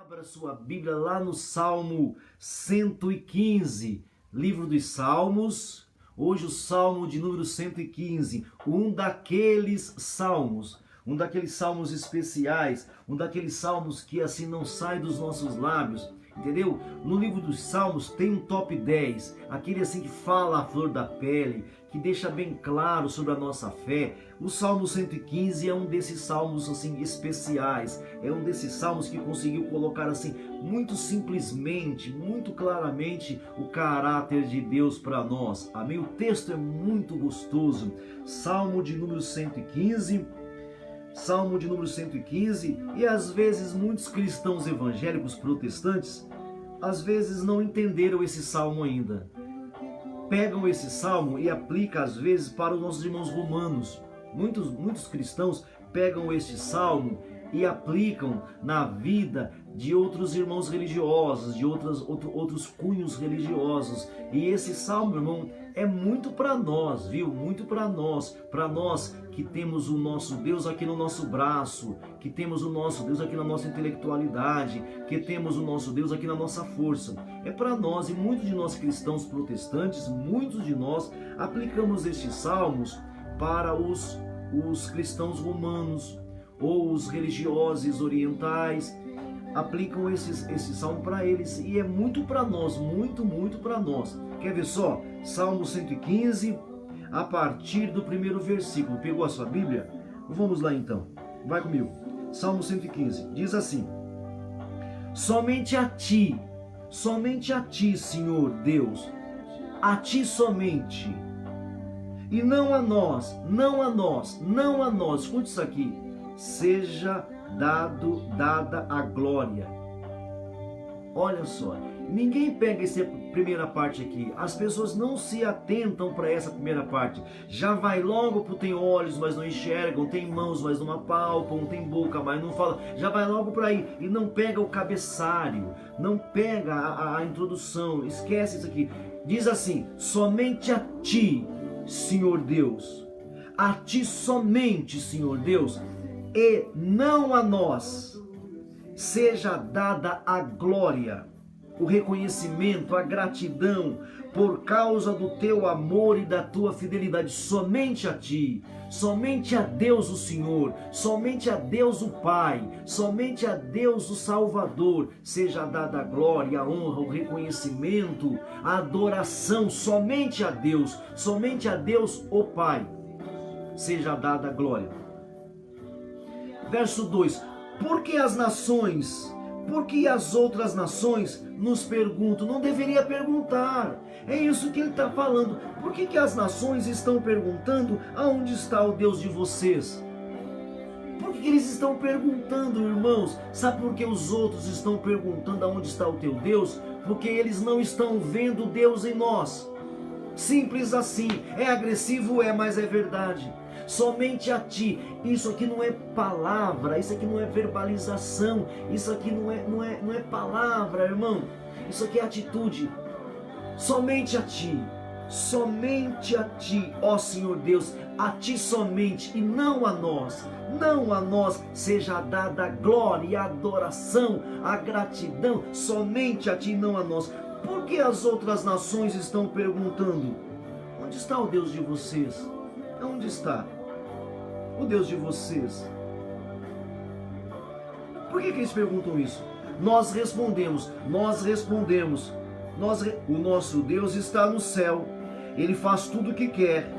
Abra sua Bíblia lá no Salmo 115, livro dos Salmos. Hoje o Salmo de número 115, um daqueles salmos especiais, um daqueles salmos que assim não sai dos nossos lábios, entendeu? No livro dos Salmos tem um top 10, aquele assim que fala a flor da pele, que deixa bem claro sobre a nossa fé. O Salmo 115 é um desses salmos assim especiais, é um desses salmos que conseguiu colocar assim muito simplesmente, muito claramente o caráter de Deus para nós. Amém? O texto é muito gostoso. Salmo de número 115. Salmo de número 115, e às vezes muitos cristãos evangélicos protestantes, às vezes não entenderam esse salmo ainda. Pegam esse salmo e aplicam às vezes para os nossos irmãos romanos. Muitos cristãos pegam este salmo e aplicam na vida de outros irmãos religiosos, de outros cunhos religiosos. E esse salmo, irmão, é muito para nós, viu? Muito para nós que temos o nosso Deus aqui no nosso braço, que temos o nosso Deus aqui na nossa intelectualidade, que temos o nosso Deus aqui na nossa força. É para nós, e muitos de nós cristãos protestantes, muitos de nós aplicamos estes salmos para os cristãos romanos ou os religiosos orientais, aplicam esse salmo para eles, e é muito para nós, muito para nós. Quer ver só? Salmo 115, a partir do primeiro versículo. Pegou a sua Bíblia? Vamos lá então, vai comigo. Salmo 115, diz assim: somente a ti, Senhor Deus, a ti somente, e não a nós, escute isso aqui, seja dada a glória. Olha só, ninguém pega essa primeira parte aqui, as pessoas não se atentam para essa primeira parte, já vai logo para tem olhos, mas não enxergam, tem mãos, mas não apalpam, tem boca, mas não fala, já vai logo para aí, e não pega o cabeçalho, não pega a introdução, esquece isso aqui. Diz assim: somente a ti, Senhor Deus, a ti somente, Senhor Deus, e não a nós, seja dada a glória, o reconhecimento, a gratidão, por causa do teu amor e da tua fidelidade. Somente a ti, somente a Deus o Senhor, somente a Deus o Pai, somente a Deus o Salvador, seja dada a glória, a honra, o reconhecimento, a adoração, somente a Deus o Pai, seja dada a glória. Verso 2, porque as outras nações nos perguntam? Não deveria perguntar, é isso que ele está falando. Por que as nações estão perguntando aonde está o Deus de vocês? Por que eles estão perguntando, irmãos? Sabe por que os outros estão perguntando aonde está o teu Deus? Porque eles não estão vendo Deus em nós. Simples assim. É agressivo, mas é verdade. Somente a ti. Isso aqui não é palavra, isso aqui não é verbalização, isso aqui não é palavra, irmão. Isso aqui é atitude. Somente a ti, ó Senhor Deus, a ti somente, e não a nós, seja dada a glória, a adoração, a gratidão, somente a ti, não a nós. Por que as outras nações estão perguntando? Onde está o Deus de vocês? Onde está o Deus de vocês? Por que eles perguntam isso? Nós respondemos, o nosso Deus está no céu, Ele faz tudo o que quer.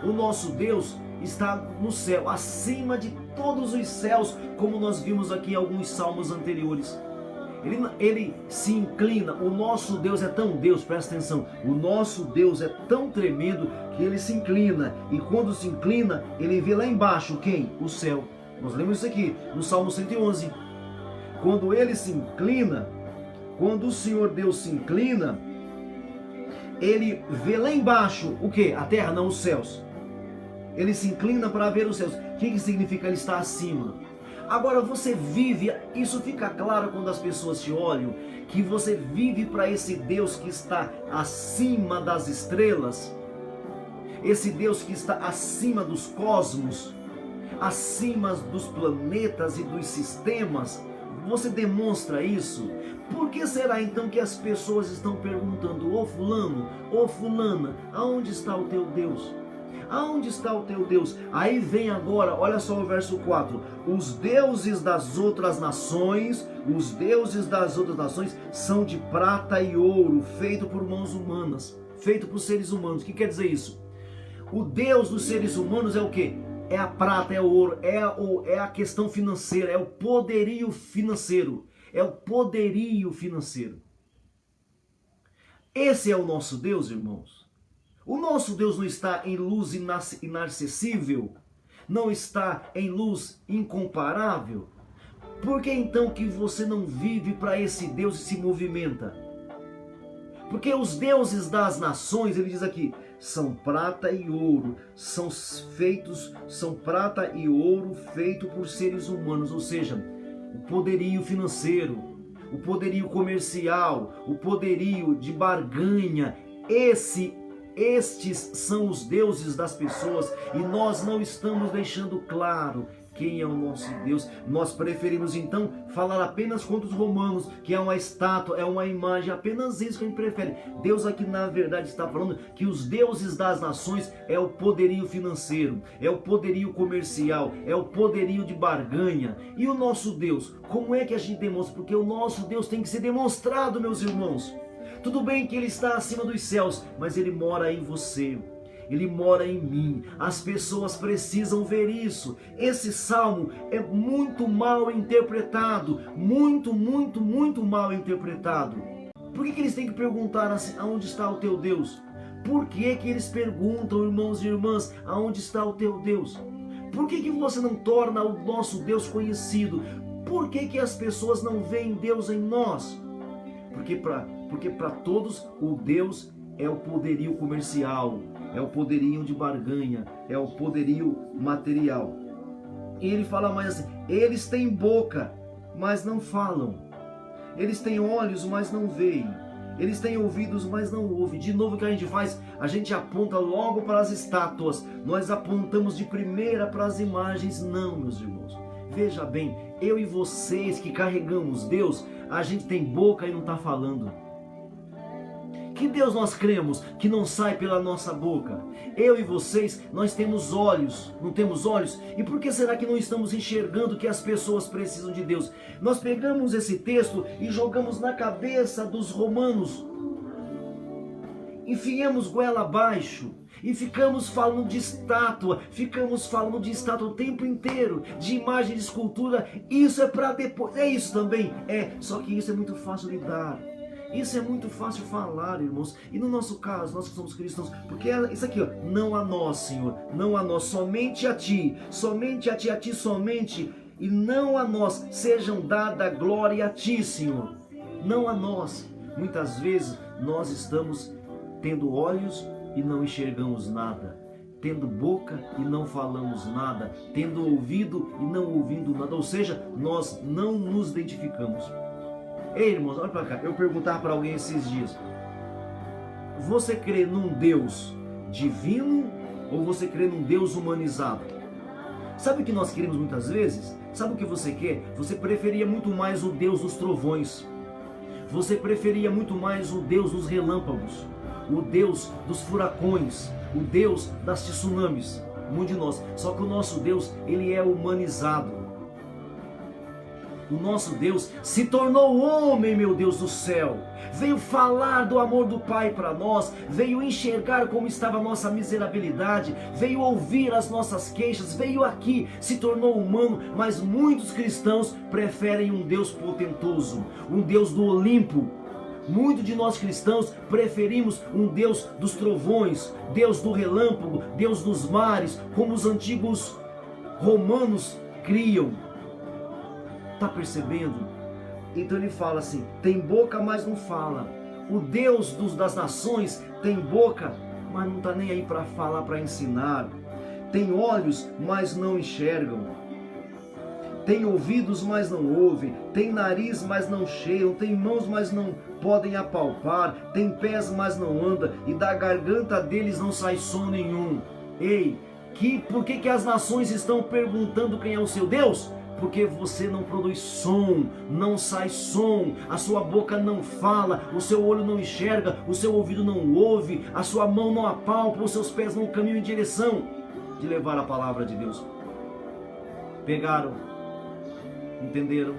O nosso Deus está no céu, acima de todos os céus, como nós vimos aqui em alguns salmos anteriores. Ele se inclina, o nosso Deus é tão Deus, presta atenção, o nosso Deus é tão tremendo que ele se inclina, e quando se inclina, ele vê lá embaixo quem? O céu. Nós lemos isso aqui no Salmo 111. Quando ele se inclina, quando o Senhor Deus se inclina, ele vê lá embaixo o que? A terra, não os céus. Ele se inclina para ver os céus. O que significa ele estar acima? Agora você vive, isso fica claro quando as pessoas te olham, que você vive para esse Deus que está acima das estrelas, esse Deus que está acima dos cosmos. acima dos planetas e dos sistemas? Você demonstra isso? Por que será então que as pessoas estão perguntando: ô fulano, ô fulana, aonde está o teu Deus? Aonde está o teu Deus? Aí vem agora, olha só o verso 4. Os deuses das outras nações, são de prata e ouro, feito por mãos humanas, feito por seres humanos. O que quer dizer isso? O Deus dos seres humanos é o quê? É a prata, é o ouro, é a questão financeira, é o poderio financeiro. É o poderio financeiro. Esse é o nosso Deus, irmãos. O nosso Deus não está em luz inacessível, não está em luz incomparável. Por que então que você não vive para esse Deus e se movimenta? Porque os deuses das nações, ele diz aqui, são prata e ouro, são prata e ouro feito por seres humanos, ou seja, o poderio financeiro, o poderio comercial, o poderio de barganha, estes são os deuses das pessoas e nós não estamos deixando claro quem é o nosso Deus. Nós preferimos então falar apenas contra os romanos, que é uma estátua, é uma imagem, apenas isso que a gente prefere. Deus aqui na verdade está falando que os deuses das nações é o poderio financeiro, é o poderio comercial, é o poderio de barganha. E o nosso Deus, como é que a gente demonstra? Porque o nosso Deus tem que ser demonstrado, meus irmãos. Tudo bem que Ele está acima dos céus, mas Ele mora em você. Ele mora em mim. As pessoas precisam ver isso. Esse salmo é muito mal interpretado. Muito mal interpretado. Por que eles têm que perguntar assim, aonde está o teu Deus? Por que eles perguntam, irmãos e irmãs, aonde está o teu Deus? Por que você não torna o nosso Deus conhecido? Por que as pessoas não veem Deus em nós? Porque para todos o Deus é o poderio comercial, é o poderio de barganha, é o poderio material. E ele fala mais assim, eles têm boca, mas não falam. Eles têm olhos, mas não veem. Eles têm ouvidos, mas não ouvem. De novo o que a gente faz? A gente aponta logo para as estátuas. Nós apontamos de primeira para as imagens. Não, meus irmãos. Veja bem, eu e vocês que carregamos Deus, a gente tem boca e não está falando. Que Deus nós cremos que não sai pela nossa boca? Eu e vocês, nós temos olhos, não temos olhos? E por que será que não estamos enxergando que as pessoas precisam de Deus? Nós pegamos esse texto e jogamos na cabeça dos romanos. Enfiamos goela abaixo e ficamos falando de estátua, o tempo inteiro, de imagem, de escultura. Isso é para depois, é isso também? É, só que isso é muito fácil lidar. Isso é muito fácil falar, irmãos. E no nosso caso, nós que somos cristãos, porque é isso aqui, ó, não a nós, Senhor, não a nós, somente a Ti, somente, e não a nós, sejam dada glória a Ti, Senhor, não a nós. Muitas vezes nós estamos tendo olhos e não enxergamos nada, tendo boca e não falamos nada, tendo ouvido e não ouvindo nada, ou seja, nós não nos identificamos. Ei, irmãos, olha para cá. Eu perguntava para alguém esses dias: você crê num Deus divino ou você crê num Deus humanizado? Sabe o que nós queremos muitas vezes? Sabe o que você quer? Você preferia muito mais o Deus dos trovões. Você preferia muito mais o Deus dos relâmpagos, o Deus dos furacões, o Deus das tsunamis. Muito de nós. Só que o nosso Deus, ele é humanizado. O nosso Deus se tornou homem, meu Deus do céu. Veio falar do amor do Pai para nós, veio enxergar como estava a nossa miserabilidade, veio ouvir as nossas queixas, veio aqui, se tornou humano, mas muitos cristãos preferem um Deus potentoso, um Deus do Olimpo. Muitos de nós cristãos preferimos um Deus dos trovões, Deus do relâmpago, Deus dos mares, como os antigos romanos criam. Está percebendo? Então ele fala assim, tem boca, mas não fala. O Deus das nações tem boca, mas não está nem aí para falar, para ensinar. Tem olhos, mas não enxergam. Tem ouvidos, mas não ouvem. Tem nariz, mas não cheiram. Tem mãos, mas não podem apalpar. Tem pés, mas não andam. E da garganta deles não sai som nenhum. Ei, Por que as nações estão perguntando quem é o seu Deus? Porque você não produz som, não sai som, a sua boca não fala, o seu olho não enxerga, o seu ouvido não ouve, a sua mão não apalpa, os seus pés não caminham em direção de levar a palavra de Deus. Pegaram, entenderam?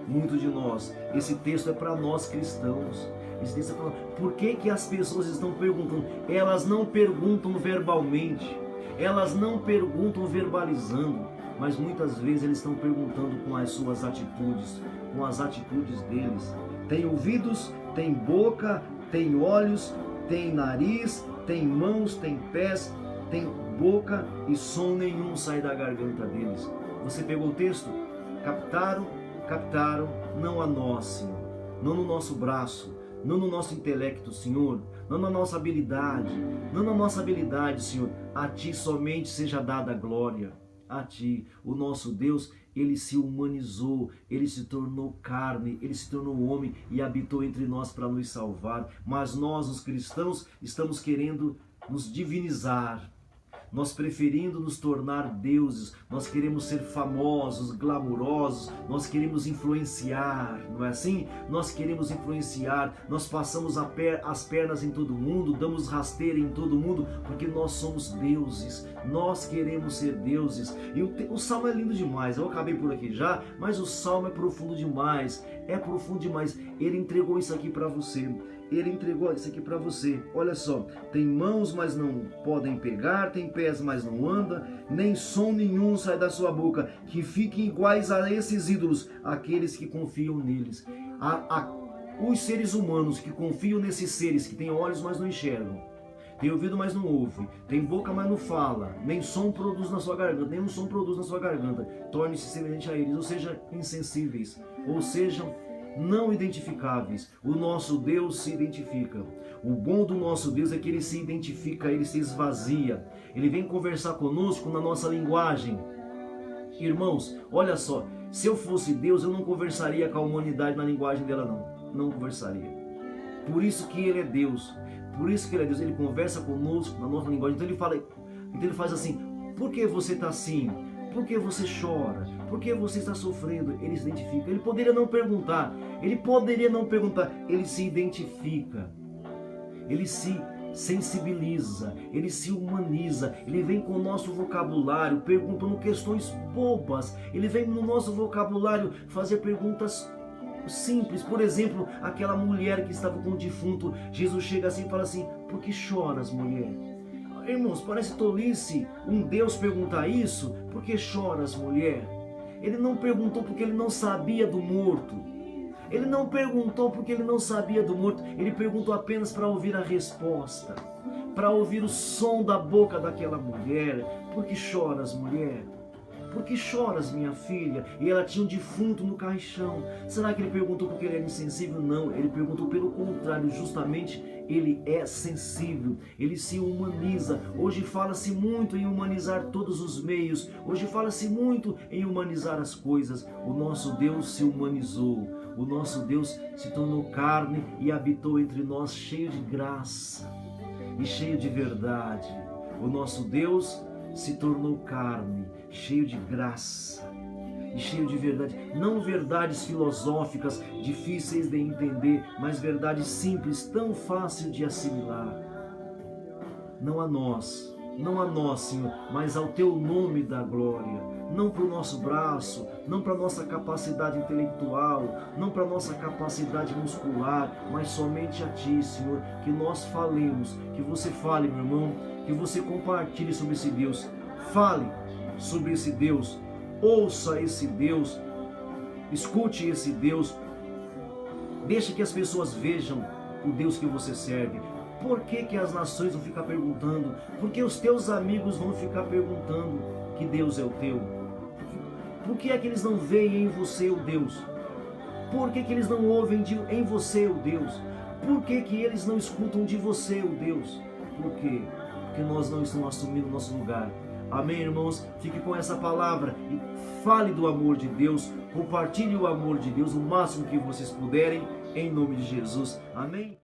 Muitos de nós, esse texto é para nós cristãos. Esse texto é para nós. Por que as pessoas estão perguntando? Elas não perguntam verbalmente, elas não perguntam verbalizando, mas muitas vezes eles estão perguntando com as suas atitudes, com as atitudes deles. Tem ouvidos, tem boca, tem olhos, tem nariz, tem mãos, tem pés, tem boca e som nenhum sai da garganta deles. Você pegou o texto? Captaram, não a nós, Senhor, não no nosso braço, não no nosso intelecto, Senhor, não na nossa habilidade, Senhor. A Ti somente seja dada a glória. A Ti, o nosso Deus, Ele se humanizou, Ele se tornou carne, Ele se tornou homem e habitou entre nós para nos salvar. Mas nós, os cristãos, estamos querendo nos divinizar. Nós preferindo nos tornar deuses, nós queremos ser famosos, glamurosos, nós queremos influenciar, não é assim? Nós queremos influenciar, nós passamos as pernas em todo mundo, damos rasteira em todo mundo, porque nós somos deuses, nós queremos ser deuses. E o Salmo é lindo demais, eu acabei por aqui já, mas o Salmo é profundo demais, Ele entregou isso aqui para você. Ele entregou isso aqui para você. Olha só, tem mãos, mas não podem pegar, tem pés, mas não anda, nem som nenhum sai da sua boca, que fiquem iguais a esses ídolos, aqueles que confiam neles. Os seres humanos que confiam nesses seres, que têm olhos, mas não enxergam, tem ouvido, mas não ouve, tem boca, mas não fala, nem som produz na sua garganta, nenhum som produz na sua garganta, torne-se semelhante a eles, ou seja, insensíveis, ou sejam não identificáveis. O nosso Deus se identifica. O bom do nosso Deus é que Ele se identifica, Ele se esvazia. Ele vem conversar conosco na nossa linguagem. Irmãos, olha só, se eu fosse Deus, eu não conversaria com a humanidade na linguagem dela, não conversaria. Por isso que Ele é Deus. Ele conversa conosco na nossa linguagem. Então ele faz assim: por que você está assim? Por que você chora? Por que você está sofrendo? Ele se identifica. Ele poderia não perguntar. Ele se identifica. Ele se sensibiliza. Ele se humaniza. Ele vem com o nosso vocabulário perguntando questões bobas. Ele vem no nosso vocabulário fazer perguntas simples. Por exemplo, aquela mulher que estava com o defunto. Jesus chega assim e fala assim: por que choras, mulher? Irmãos, parece tolice um Deus perguntar isso. Por que choras, mulher? Ele não perguntou porque ele não sabia do morto. Ele não perguntou porque ele não sabia do morto. Ele perguntou apenas para ouvir a resposta, para ouvir o som da boca daquela mulher. Por que choras, mulher? Por que choras, minha filha? E ela tinha um defunto no caixão. Será que ele perguntou porque ele era insensível? Não, ele perguntou pelo contrário, justamente ele é sensível, ele se humaniza. Hoje fala-se muito em humanizar todos os meios, hoje fala-se muito em humanizar as coisas. O nosso Deus se humanizou, o nosso Deus se tornou carne e habitou entre nós cheio de graça e cheio de verdade. O nosso Deus se tornou carne, cheio de graça e cheio de verdade. Não verdades filosóficas, difíceis de entender, mas verdades simples, tão fácil de assimilar. Não a nós, Senhor, mas ao Teu nome da glória. Não para o nosso braço, não para a nossa capacidade intelectual, não para a nossa capacidade muscular, mas somente a Ti, Senhor, que nós falemos, que você fale, meu irmão, que você compartilhe sobre esse Deus. Fale sobre esse Deus, ouça esse Deus, escute esse Deus, deixe que as pessoas vejam o Deus que você serve. Por que as nações vão ficar perguntando? Por que os teus amigos vão ficar perguntando que Deus é o teu? Por que é que eles não veem em você o Deus? Por que eles não ouvem em você o Deus? Por que eles não escutam de você o Deus? Por quê? Porque nós não estamos assumindo o nosso lugar. Amém, irmãos? Fique com essa palavra e fale do amor de Deus. Compartilhe o amor de Deus o máximo que vocês puderem, em nome de Jesus. Amém?